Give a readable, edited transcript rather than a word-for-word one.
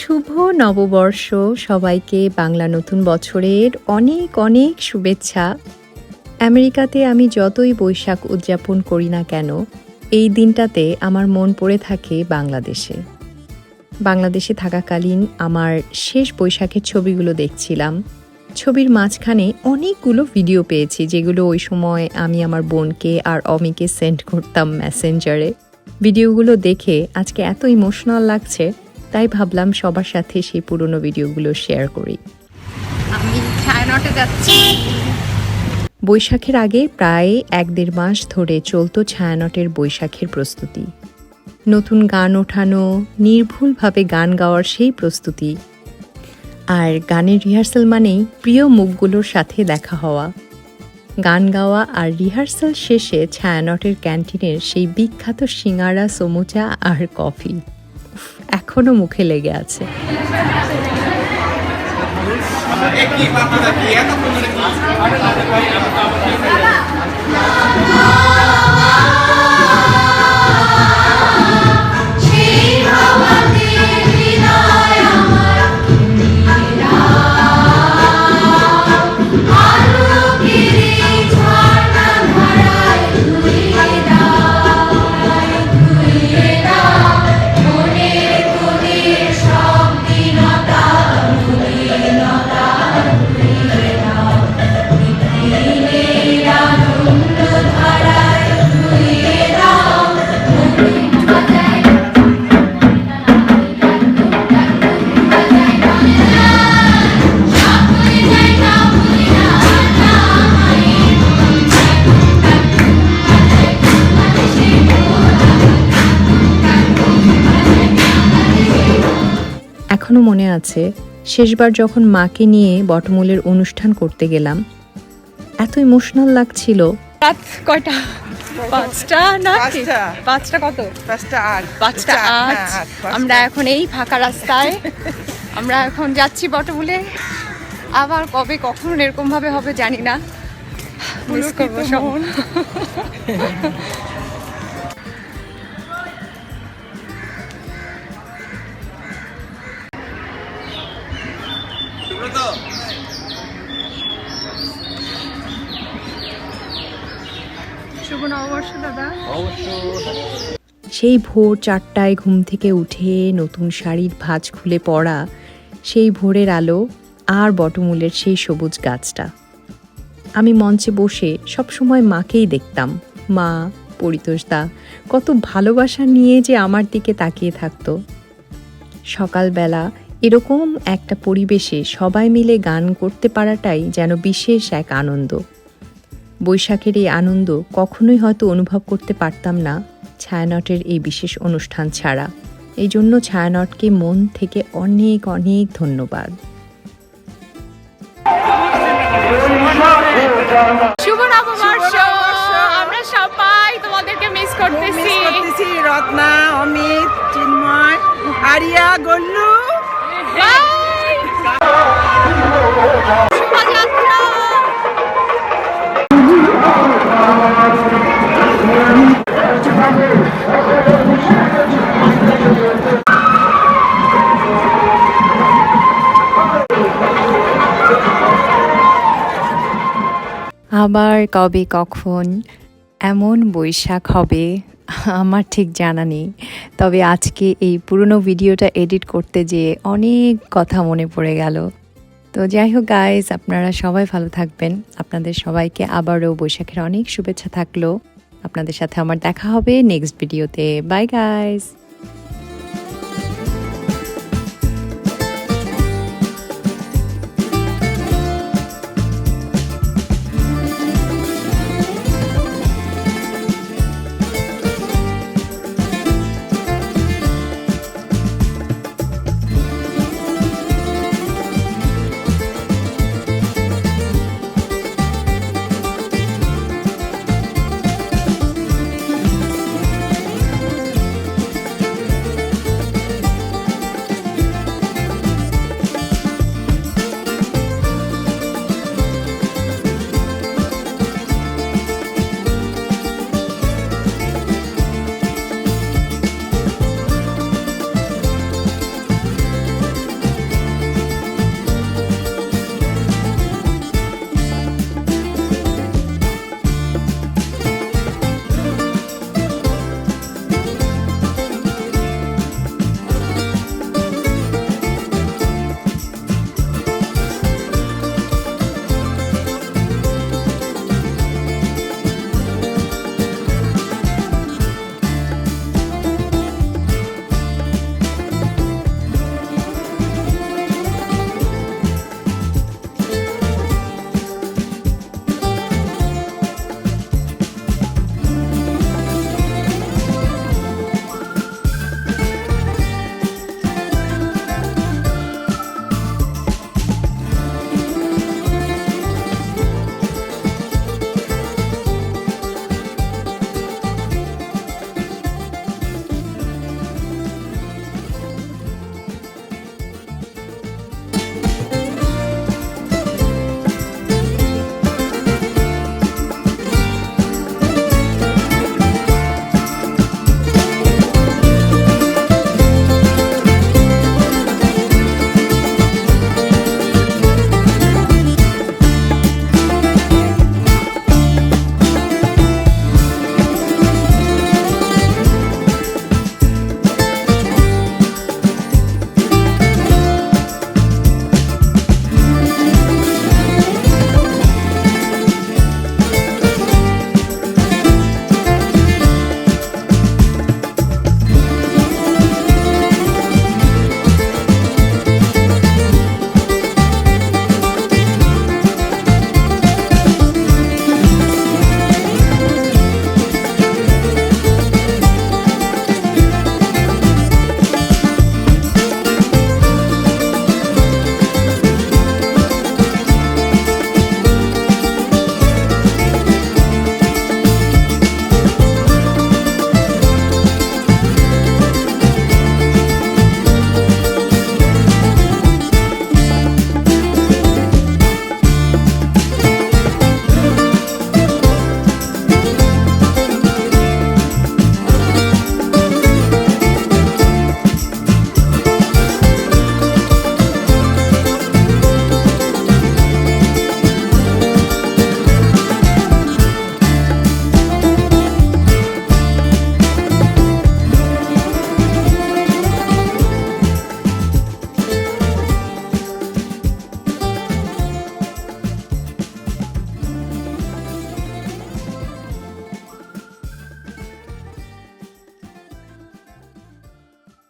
শুভ নববর্ষ সবাইকে বাংলা নতুন বছরের অনেক অনেক শুভেচ্ছা। আমেরিকাতে আমি যতই বৈশাখ উদযাপন করি না কেন, এই দিনটাতে আমার মন পড়ে থাকে বাংলাদেশে। বাংলাদেশে থাকাকালীন আমার শেষ বৈশাখের ছবিগুলো দেখছিলাম। ছবির মাঝখানে অনেকগুলো ভিডিও পেয়েছি, যেগুলো ওই সময় আমি আমার বোনকে আর অমিকে সেন্ড করতাম মেসেঞ্জারে। ভিডিওগুলো দেখে আজকে এত ইমোশনাল লাগছে, তাই ভাবলাম সবার সাথে সেই পুরনো ভিডিওগুলো শেয়ার করি। আমি ছায়ানটে যাচ্ছি। বৈশাখের আগে প্রায় 1-1.5 মাস ধরে চলতো ছায়ানটের বৈশাখের প্রস্তুতি। নতুন গান ওঠানো, নির্ভুলভাবে গান গাওয়ার সেই প্রস্তুতি। আর গানের রিহার্সাল মানেই প্রিয় মুখগুলোর সাথে দেখা হওয়া। গান গাওয়া আর রিহার্সাল শেষে ছায়ানটের ক্যান্টিনের সেই বিখ্যাত সিঙ্গারা, সমুচা আর কফি এখনো মুখে লেগে আছে। এখনো মনে আছে শেষবার যখন মাকে নিয়ে বটমূলের অনুষ্ঠান করতে গেলাম, এত ইমোশনাল লাগছিল। রাত কয়টা? 5টা না? 5টা কত? 5টা 8। আমরা এখন এই ফাঁকা রাস্তায় আমরা এখন যাচ্ছি বটমূলে। আবার কবে কখন এরকম ভাবে হবে জানি না। মিস করব সব। শুভ নববর্ষ দাদা। সেই ভোর 4টায় ঘুম থেকে উঠে নতুন শাড়ির ভাঁজ খুলে পড়া, সেই ভোরের আলো আর বটমূলের সেই সবুজ গাছটা। আমি মঞ্চে বসে সবসময় মাকেই দেখতাম। মা, পরিতোষদা কত ভালোবাসা নিয়ে যে আমার দিকে তাকিয়ে থাকতো। সকালবেলা এরকম একটা পরিবেশে সবাই মিলে গান করতে পারাটাই যেন বিশেষ এক আনন্দ। বৈশাখের এই আনন্দ কখনোই হয়তো অনুভব করতে পারতাম না ছায়ানটের এই বিশেষ অনুষ্ঠান ছাড়া। এই জন্য ছায়ানটকে মন থেকে অনেক অনেক ধন্যবাদ। শুভ নববর্ষ। আমরা সবাই তোমাদেরকে মিস করতেছি। রত্না, অমিত, চিন্ময়, আরিয়া, গল্লু। শুভযাত্রা। আবার কবে কখন এমন বৈশাখ হবে আমার ঠিক জানা নেই, তবে আজকে এই পুরনো ভিডিওটা এডিট করতে যেয়ে অনেক কথা মনে পড়ে গেল। তো যাই হোক গাইজ, আপনারা সবাই ভালো থাকবেন। আপনাদের সবাইকে আবারও বৈশাখের অনেক শুভেচ্ছা থাকলো। আপনাদের সাথে আমার দেখা হবে নেক্সট ভিডিওতে। By guys.